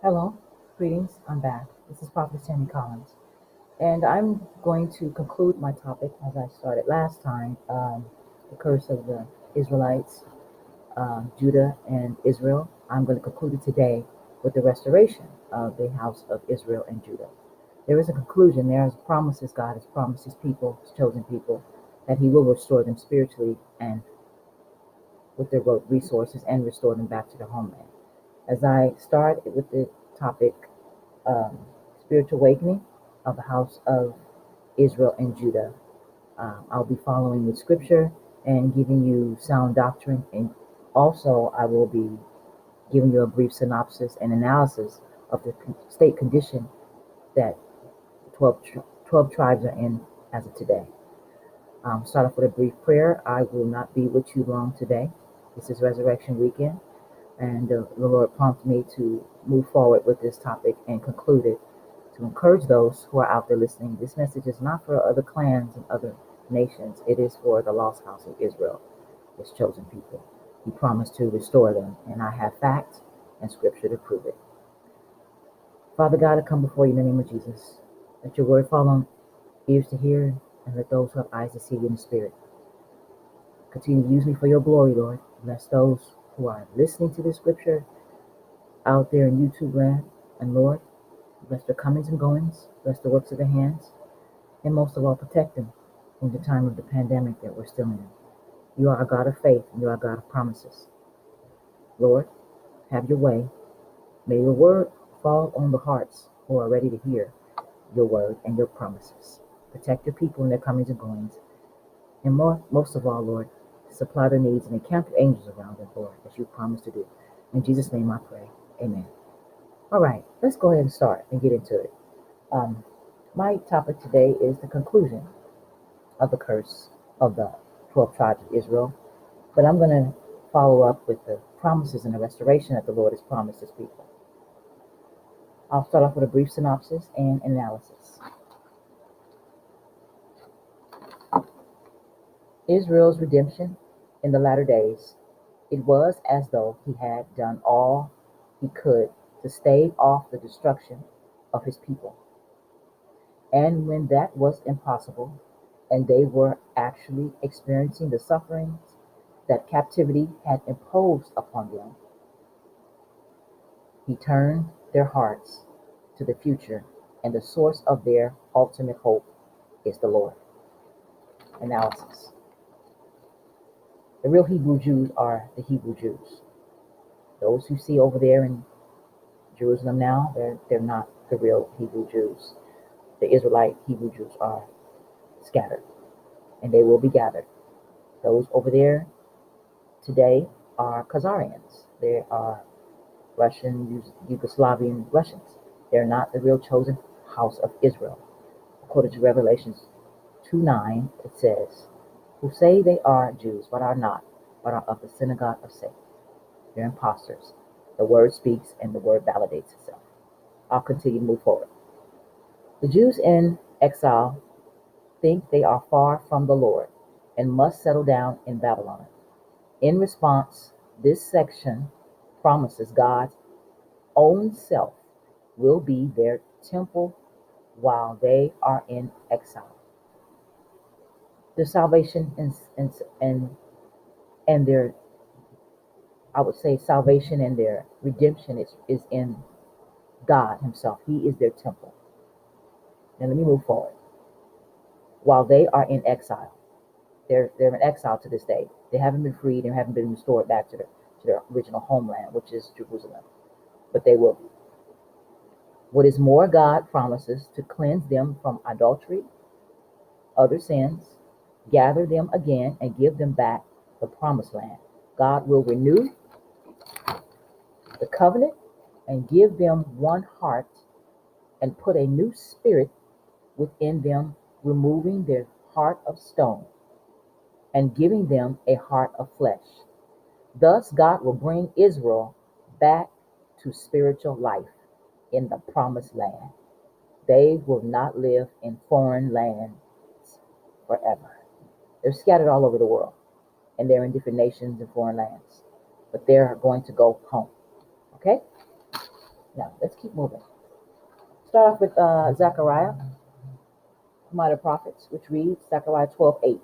Hello, greetings. I'm back. This is Prophetess Tammy Collins, and I'm going to conclude my topic as I started last time. The curse of the Israelites, Judah and Israel. I'm going to conclude it today with the restoration of the house of Israel and Judah. There is a conclusion. There is promises God has promised His people, His chosen people, that He will restore them spiritually and with their resources and restore them back to their homeland. As I start with the topic, um, spiritual awakening of the house of Israel and Judah. I'll be following with scripture and giving you sound doctrine, and also I will be giving you a brief synopsis and analysis of the state condition that 12 tribes are in as of today. Start off with a brief prayer. I will not be with you long today. This is Resurrection Weekend, and the Lord prompted me to move forward with this topic and conclude it to encourage those who are out there listening. This message is not for other clans and other nations. It is for the lost house of Israel, His chosen people. He promised to restore them, and I have facts and scripture to prove it. Father God, I come before you in the name of Jesus. Let your word fall on ears to hear, and let those who have eyes to see you in the spirit. Continue to use me for your glory, Lord. Bless those who are listening to this scripture out there in YouTube land. And Lord, bless their comings and goings. Bless the works of their hands. And most of all, protect them in the time of the pandemic that we're still in. You are a God of faith, and you are a God of promises. Lord, have your way. May your word fall on the hearts who are ready to hear your word and your promises. Protect your people in their comings and goings. And most of all, Lord, supply their needs and encamp your angels around them, Lord, as you promised to do. In Jesus' name I pray. Amen. All right, let's go ahead and start and get into it. My topic today is the conclusion of the curse of the 12 tribes of Israel. But I'm going to follow up with the promises and the restoration that the Lord has promised His people. I'll start off with a brief synopsis and analysis. Israel's redemption in the latter days. It was as though he had done all he could to stave off the destruction of his people. And when that was impossible, and they were actually experiencing the sufferings that captivity had imposed upon them, he turned their hearts to the future, and the source of their ultimate hope is the Lord. Analysis. The real Hebrew Jews are the Hebrew Jews. Those who see over there in Jerusalem now, they're not the real Hebrew Jews. The Israelite Hebrew Jews are scattered, and they will be gathered. Those over there today are Khazarians. They are Russian, Yugoslavian Russians. They're not the real chosen house of Israel. According to Revelations 2:9, it says, who say they are Jews, but are not, but are of the synagogue of Satan. They're imposters. The word speaks and the word validates itself. I'll continue to move forward. The Jews in exile think they are far from the Lord and must settle down in Babylon. In response, this section promises God's own self will be their temple while they are in exile. Their salvation and their, I would say, salvation and their redemption is in God Himself. He is their temple. Now let me move forward. While they are in exile, they're in exile to this day. They haven't been freed and haven't been restored back to their original homeland, which is Jerusalem. But they will be. What is more, God promises to cleanse them from adultery, other sins, gather them again, and give them back the promised land. God will renew the covenant and give them one heart and put a new spirit within them, removing their heart of stone and giving them a heart of flesh. Thus, God will bring Israel back to spiritual life in the promised land. They will not live in foreign lands forever. They're scattered all over the world, and they're in different nations and foreign lands, but they're going to go home. Okay? Now, let's keep moving. Start off with Zechariah, minor prophets, which reads Zechariah 12:8.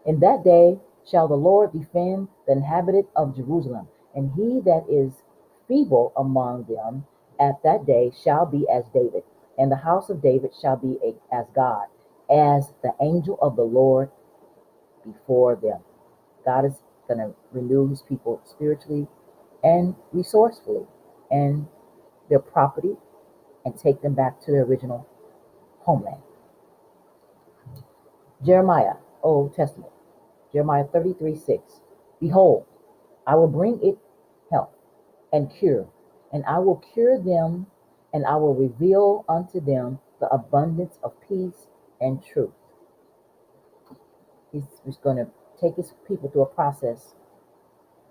In that day shall the Lord defend the inhabitant of Jerusalem, and he that is feeble among them at that day shall be as David, and the house of David shall be as God, as the angel of the Lord before them. God is going to renew his people spiritually and resourcefully and their property and take them back to their original homeland. Jeremiah, Old Testament, Jeremiah 33:6. Behold, I will bring it health and cure, and I will cure them, and I will reveal unto them the abundance of peace and truth. He's going to take his people through a process,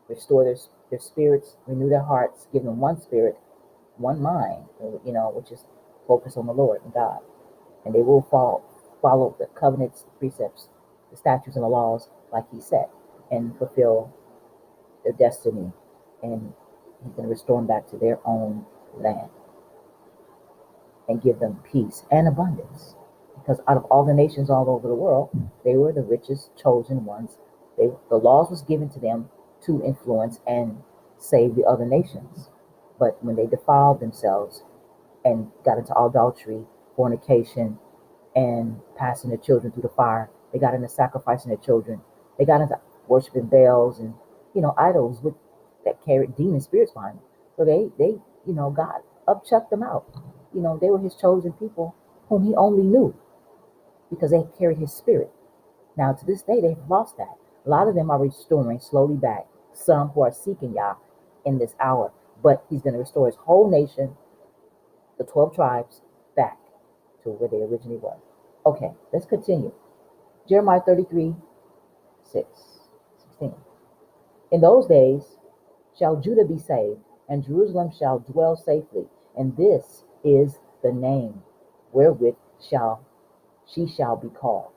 restore their spirits, renew their hearts, give them one spirit, one mind, which is focused on the Lord and God. And they will follow the covenants, the precepts, the statutes, and the laws like he said, and fulfill their destiny. And he's going to restore them back to their own land and give them peace and abundance. Because out of all the nations all over the world, they were the richest chosen ones. The laws was given to them to influence and save the other nations. But when they defiled themselves and got into adultery, fornication, and passing their children through the fire, they got into sacrificing their children. They got into worshiping Baals and idols that carried demon spirits behind them. So they God upchucked them out. They were his chosen people whom he only knew because they carried his spirit. Now to this day they've lost that. A lot of them are restoring slowly back. Some who are seeking Yah in this hour, but he's going to restore his whole nation, the 12 tribes, back to where they originally were. Okay, let's continue. Jeremiah 33:16. In those days shall Judah be saved, and Jerusalem shall dwell safely, and this is the name wherewith she shall be called,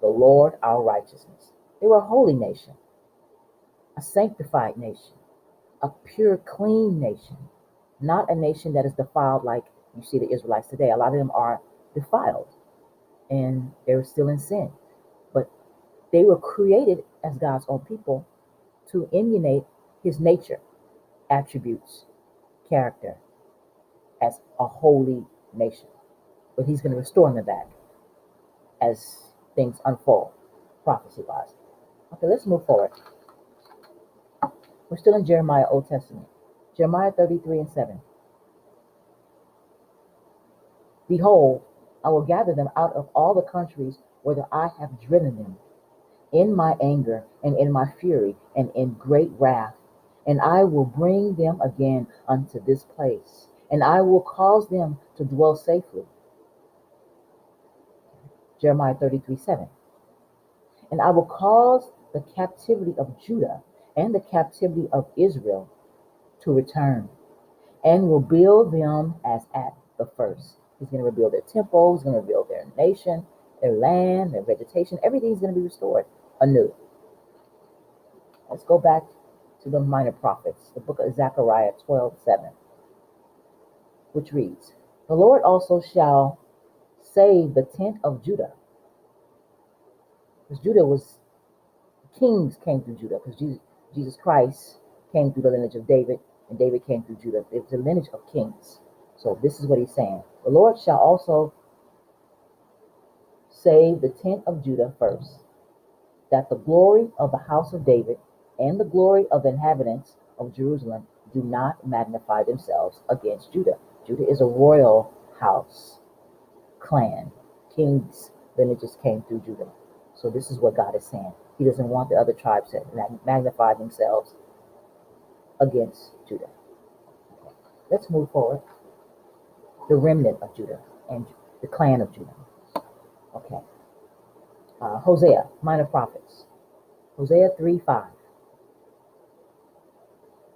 the Lord our righteousness. They were a holy nation, a sanctified nation, a pure, clean nation, not a nation that is defiled like you see the Israelites today. A lot of them are defiled, and they're still in sin. But they were created as God's own people to emulate his nature, attributes, character as a holy nation. But he's going to restore them back as things unfold, prophecy-wise. Okay, let's move forward. We're still in Jeremiah, Old Testament. Jeremiah 33:7. Behold, I will gather them out of all the countries whither I have driven them, in my anger and in my fury and in great wrath. And I will bring them again unto this place, and I will cause them to dwell safely. Jeremiah 33:7. And I will cause the captivity of Judah and the captivity of Israel to return, and will build them as at the first. He's going to rebuild their temple, he's going to rebuild their nation, their land, their vegetation. Everything's going to be restored anew. Let's go back to the minor prophets, the book of Zechariah 12:7, which reads, the Lord also shall save the tent of Judah. Because Judah was, kings came through Judah, because Jesus Christ came through the lineage of David, and David came through Judah. It's a lineage of kings. So this is what he's saying. The Lord shall also save the tent of Judah first, that the glory of the house of David and the glory of the inhabitants of Jerusalem do not magnify themselves against Judah. Judah is a royal house, clan, kings, lineages came through Judah. So this is what God is saying. He doesn't want the other tribes to magnify themselves against Judah. Okay. Let's move forward. The remnant of Judah and the clan of Judah. Okay. Hosea, minor prophets. Hosea 3:5.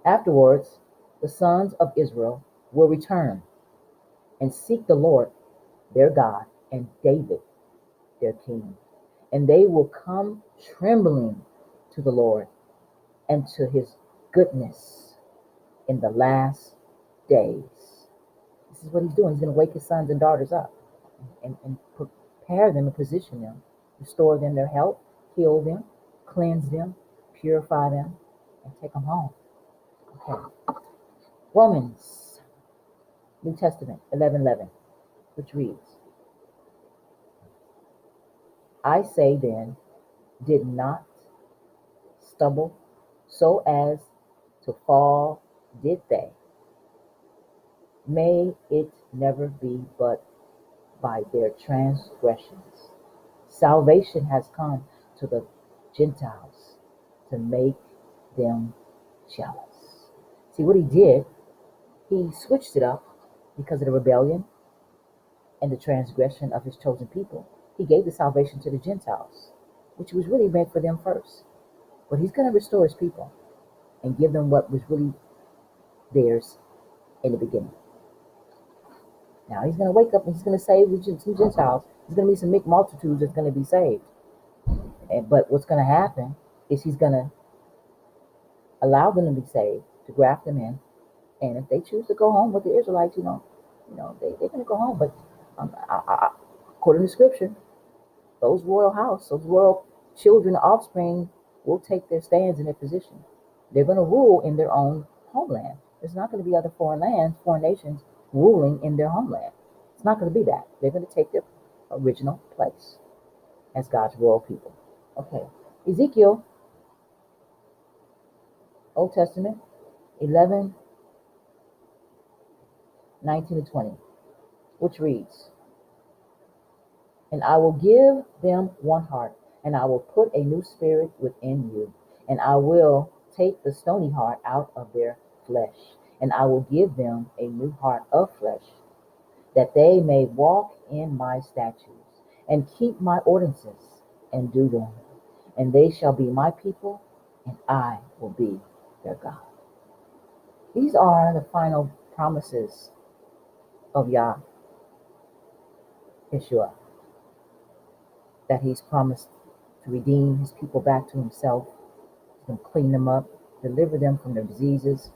Afterwards, the sons of Israel will return and seek the Lord their God and David their king. And they will come trembling to the Lord and to his goodness in the last days. This is what he's doing. He's going to wake his sons and daughters up and prepare them and position them, restore them their health, heal them, cleanse them, purify them, and take them home. Okay. Romans, New Testament, 11:11, which reads, I say then, did not stumble so as to fall, did they? May it never be but by their transgressions. Salvation has come to the Gentiles to make them jealous. See what he did? He switched it up because of the rebellion and the transgression of his chosen people. He gave the salvation to the Gentiles, which was really meant for them first. But he's going to restore his people and give them what was really theirs in the beginning. Now he's going to wake up and he's going to save some Gentiles. There's going to be some big multitudes that's going to be saved. But what's going to happen is he's going to allow them to be saved, to graft them in. And if they choose to go home with the Israelites, they're going to go home. But according to Scripture, those royal children, offspring, will take their stands in their position. They're going to rule in their own homeland. There's not going to be other foreign nations ruling in their homeland. It's not going to be that. They're going to take their original place as God's royal people. Okay. Ezekiel, Old Testament, 11:19-20, which reads, and I will give them one heart, and I will put a new spirit within you, and I will take the stony heart out of their flesh, and I will give them a new heart of flesh, that they may walk in my statutes, and keep my ordinances, and do them. And they shall be my people, and I will be their God. These are the final promises of Yeshua, that he's promised to redeem his people back to himself, to clean them up, deliver them from their diseases,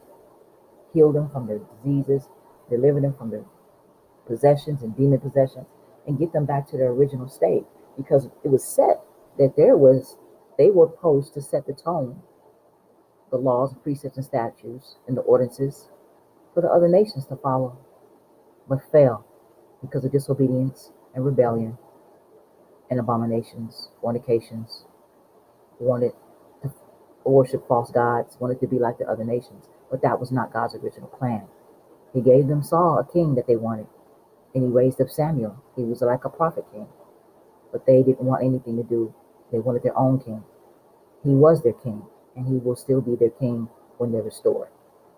heal them from their diseases, deliver them from their possessions and demon possessions, and get them back to their original state. Because it was set that they were supposed to set the tone, the laws, precepts, and statutes, and the ordinances for the other nations to follow, but failed because of disobedience and rebellion and abominations, fornications, wanted to worship false gods, wanted to be like the other nations. But that was not God's original plan. He gave them Saul, a king that they wanted, and he raised up Samuel. He was like a prophet king, but they didn't want anything to do. They wanted their own king. He was their king, and he will still be their king when they're restored.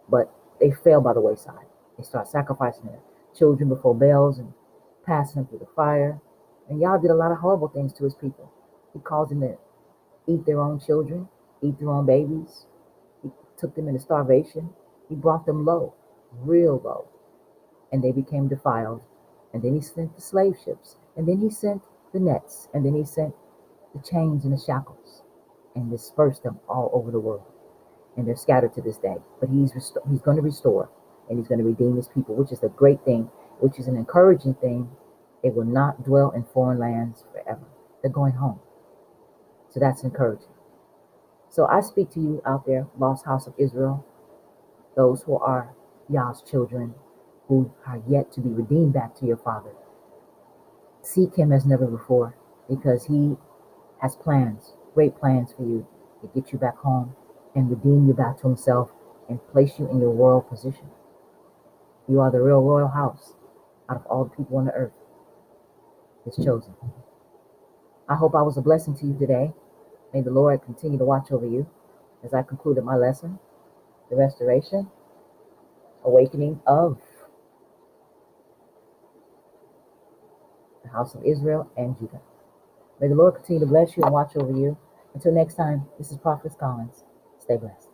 But they fell by the wayside. They start sacrificing their children before Baals and passing them through the fire. And Yah did a lot of horrible things to his people. He caused them to eat their own children, eat their own babies. He took them into starvation. He brought them low, real low. And they became defiled. And then he sent the slave ships. And then he sent the nets. And then he sent the chains and the shackles. And dispersed them all over the world. And they're scattered to this day. But he's going to restore. And he's going to redeem his people, which is a great thing, which is an encouraging thing. They will not dwell in foreign lands forever. They're going home. So that's encouraging. So I speak to you out there, lost house of Israel, those who are Yah's children, who are yet to be redeemed back to your Father. Seek him as never before, because he has plans, great plans for you, to get you back home and redeem you back to himself and place you in your royal position. You are the real royal house out of all the people on the earth. It's chosen. I hope I was a blessing to you today. May the Lord continue to watch over you as I concluded my lesson, the restoration, awakening of the house of Israel and Judah. May the Lord continue to bless you and watch over you. Until next time, this is Prophetess Collins. Stay blessed.